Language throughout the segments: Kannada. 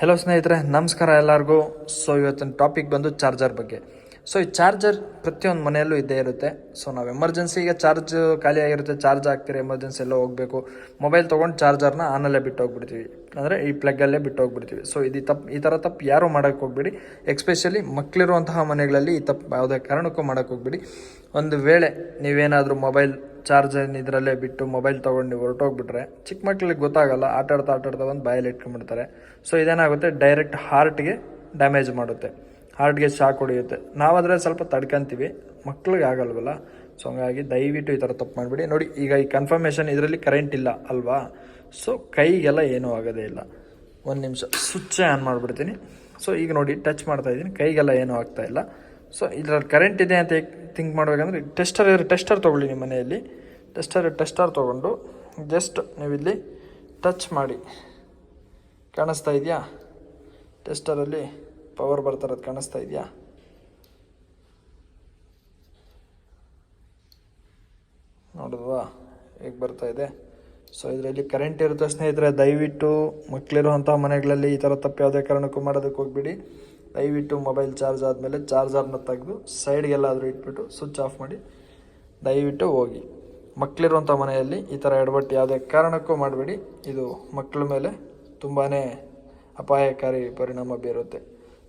ಹೆಲೋ ಸ್ನೇಹಿತರೆ, ನಮಸ್ಕಾರ ಎಲ್ಲರಿಗೂ. ಸೊ ಇವತ್ತಿನ ಟಾಪಿಕ್ ಬಂದು ಚಾರ್ಜರ್ ಬಗ್ಗೆ. ಸೊ ಈ ಚಾರ್ಜರ್ ಪ್ರತಿಯೊಂದು ಮನೆಯಲ್ಲೂ ಇದ್ದೇ ಇರುತ್ತೆ. ಸೊ ನಾವು ಎಮರ್ಜೆನ್ಸಿಗೆ ಚಾರ್ಜ್ ಖಾಲಿ ಆಗಿರುತ್ತೆ, ಚಾರ್ಜ್ ಆಗ್ತೀರಿ, ಎಮರ್ಜೆನ್ಸಿ ಎಲ್ಲ ಹೋಗಬೇಕು, ಮೊಬೈಲ್ ತೊಗೊಂಡು ಚಾರ್ಜರ್ನ ಆನಲ್ಲೇ ಬಿಟ್ಟು ಹೋಗ್ಬಿಡ್ತೀವಿ, ಅಂದರೆ ಈ ಪ್ಲಗ್ಗಲ್ಲೇ ಬಿಟ್ಟು ಹೋಗ್ಬಿಡ್ತೀವಿ. ಸೊ ಈ ಥರ ತಪ್ಪು ಯಾರೂ ಮಾಡೋಕ್ಕೆ ಹೋಗ್ಬಿಡಿ. ಎಕ್ಸ್ಪೆಷಲಿ ಮಕ್ಕಳಿರುವಂತಹ ಮನೆಗಳಲ್ಲಿ ಈ ತಪ್ಪು ಯಾವುದೇ ಕಾರಣಕ್ಕೂ ಮಾಡೋಕ್ಕೆ ಹೋಗ್ಬಿಡಿ. ಒಂದು ವೇಳೆ ನೀವೇನಾದರೂ ಮೊಬೈಲ್ ಚಾರ್ಜರ್ ಇದರಲ್ಲೇ ಬಿಟ್ಟು ಮೊಬೈಲ್ ತೊಗೊಂಡು ನೀವು ಹೊರಟೋಗ್ಬಿಟ್ರೆ ಚಿಕ್ಕ ಮಕ್ಕಳಿಗೆ ಗೊತ್ತಾಗಲ್ಲ, ಆಟಾಡ್ತಾ ಒಂದು ಬಾಯಲ್ಲಿ ಇಟ್ಕೊಂಡ್ಬಿಡ್ತಾರೆ. ಸೊ ಇದೇನಾಗುತ್ತೆ, ಡೈರೆಕ್ಟ್ ಹಾರ್ಟ್ಗೆ ಡ್ಯಾಮೇಜ್ ಮಾಡುತ್ತೆ, ಹಾರ್ಟ್ಗೆ ಶಾಕ್ ಹೊಡೆಯುತ್ತೆ. ನಾವಾದರೆ ಸ್ವಲ್ಪ ತಡ್ಕೊಂತೀವಿ, ಮಕ್ಳಿಗೆ ಆಗಲ್ವಲ್ಲ. ಸೊ ಹಂಗಾಗಿ ದಯವಿಟ್ಟು ಈ ಥರ ತಪ್ಪು ಮಾಡಿಬಿಡಿ. ನೋಡಿ, ಈಗ ಈ ಕನ್ಫರ್ಮೇಷನ್ ಇದರಲ್ಲಿ ಕರೆಂಟ್ ಇಲ್ಲ ಅಲ್ವಾ, ಸೊ ಕೈಗೆಲ್ಲ ಏನೂ ಆಗೋದೇ ಇಲ್ಲ. ಒಂದು ನಿಮಿಷ ಸ್ವಿಚ್ಚೇ ಆನ್ ಮಾಡಿಬಿಡ್ತೀನಿ. ಸೊ ಈಗ ನೋಡಿ, ಟಚ್ ಮಾಡ್ತಾಯಿದ್ದೀನಿ, ಕೈಗೆಲ್ಲ ಏನೂ ಆಗ್ತಾಯಿಲ್ಲ. ಸೊ ಇದರಲ್ಲಿ ಕರೆಂಟ್ ಇದೆ ಅಂತ ಥಿಂಕ್ ಮಾಡಬೇಕಂದ್ರೆ ಟೆಸ್ಟರ್ ತೊಗೊಳ್ಳಿ. ನಿಮ್ಮ ಮನೆಯಲ್ಲಿ ಟೆಸ್ಟರ್ ತೊಗೊಂಡು ಜಸ್ಟ್ ನೀವಿಲ್ಲಿ ಟಚ್ ಮಾಡಿ, ಕಾಣಿಸ್ತಾ ಇದೆಯಾ? ಟೆಸ್ಟರಲ್ಲಿ ಪವರ್ ಬರ್ತಾರದು ಕಾಣಿಸ್ತಾ ಇದೆಯಾ? ನೋಡಿದ್ವಾ ಹೇಗೆ ಬರ್ತಾ ಇದೆ? ಸೊ ಇದರಲ್ಲಿ ಕರೆಂಟ್ ಇರುತ್ತೆ ಸ್ನೇಹಿತರೆ. ದಯವಿಟ್ಟು ಮಕ್ಕಳಿರುವಂಥ ಮನೆಗಳಲ್ಲಿ ಈ ಥರ ತಪ್ಪು ಯಾವುದೇ ಕಾರಣಕ್ಕೂ ಮಾಡೋದಕ್ಕೆ ಹೋಗ್ಬಿಡಿ. ದಯವಿಟ್ಟು ಮೊಬೈಲ್ ಚಾರ್ಜ್ ಆದಮೇಲೆ ಚಾರ್ಜರ್ನ ತೆಗೆದು ಸೈಡ್ಗೆಲ್ಲಾದರೂ ಇಟ್ಬಿಟ್ಟು ಸ್ವಿಚ್ ಆಫ್ ಮಾಡಿ ದಯವಿಟ್ಟು ಹೋಗಿ. ಮಕ್ಕಳಿರುವಂಥ ಮನೆಯಲ್ಲಿ ಈ ಥರ ಎಡವಟ್ಟು ಯಾವುದೇ ಕಾರಣಕ್ಕೂ ಮಾಡಬೇಡಿ. ಇದು ಮಕ್ಕಳ ಮೇಲೆ ತುಂಬಾ ಅಪಾಯಕಾರಿ ಪರಿಣಾಮ ಬೀರುತ್ತೆ.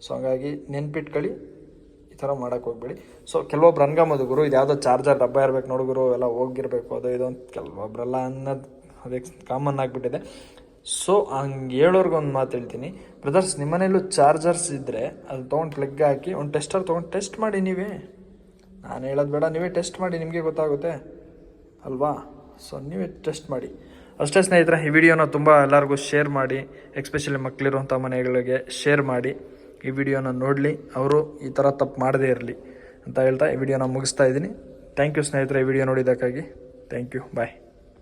ಸೊ ಹಾಗಾಗಿ ನೆನ್ಪಿಟ್ಕೊಳ್ಳಿ, ಈ ಥರ ಮಾಡೋಕ್ಕೆ ಹೋಗ್ಬೇಡಿ. ಸೊ ಕೆಲವೊಬ್ರು ಅನ್ಕೊಂಬೋದು, ಗುರು ಇದು ಯಾವುದೋ ಚಾರ್ಜರ್ ಡಬ್ಬ ಇರಬೇಕು ನೋಡು ಗುರು, ಎಲ್ಲ ಹೋಗಿರಬೇಕು ಅದು ಇದು ಅಂತ ಕೆಲವೊಬ್ರೆಲ್ಲ ಅನ್ನೋದು ಅದೇ ಕಾಮನ್ ಆಗಿಬಿಟ್ಟಿದೆ. ಸೊ ಹಂಗೆ ಹೇಳೋರ್ಗೊಂದು ಮಾತು ಹೇಳ್ತೀನಿ, ಬ್ರದರ್ಸ್, ನಿಮ್ಮ ಮನೇಲೂ ಚಾರ್ಜರ್ಸ್ ಇದ್ದರೆ ಅದು ತೊಗೊಂಡು ಪ್ಲಗ್ ಹಾಕಿ ಒಂದು ಟೆಸ್ಟರ್ ತೊಗೊಂಡು ಟೆಸ್ಟ್ ಮಾಡಿ. ನೀವೇ, ನಾನು ಹೇಳೋದು ಬೇಡ, ನೀವೇ ಟೆಸ್ಟ್ ಮಾಡಿ, ನಿಮಗೆ ಗೊತ್ತಾಗುತ್ತೆ ಅಲ್ವಾ? ಸೊ ನೀವೇ ಟೆಸ್ಟ್ ಮಾಡಿ ಅಷ್ಟೇ ಸ್ನೇಹಿತರೆ. ಈ ವಿಡಿಯೋನ ತುಂಬ ಎಲ್ಲರಿಗೂ ಶೇರ್ ಮಾಡಿ, ಎಕ್ಸ್ಪೆಷಲಿ ಮಕ್ಕಳಿರುವಂಥ ಮನೆಗಳಿಗೆ ಶೇರ್ ಮಾಡಿ. ಈ ವಿಡಿಯೋನ ನೋಡಲಿ, ಅವರು ಈ ಥರ ತಪ್ಪು ಮಾಡದೇ ಇರಲಿ ಅಂತ ಹೇಳ್ತಾ ಈ ವಿಡಿಯೋನ ಮುಗಿಸ್ತಾ ಇದ್ದೀನಿ. ಥ್ಯಾಂಕ್ ಯು ಸ್ನೇಹಿತರೆ, ಈ ವಿಡಿಯೋ ನೋಡಿದ್ದಕ್ಕಾಗಿ. Thank you, bye.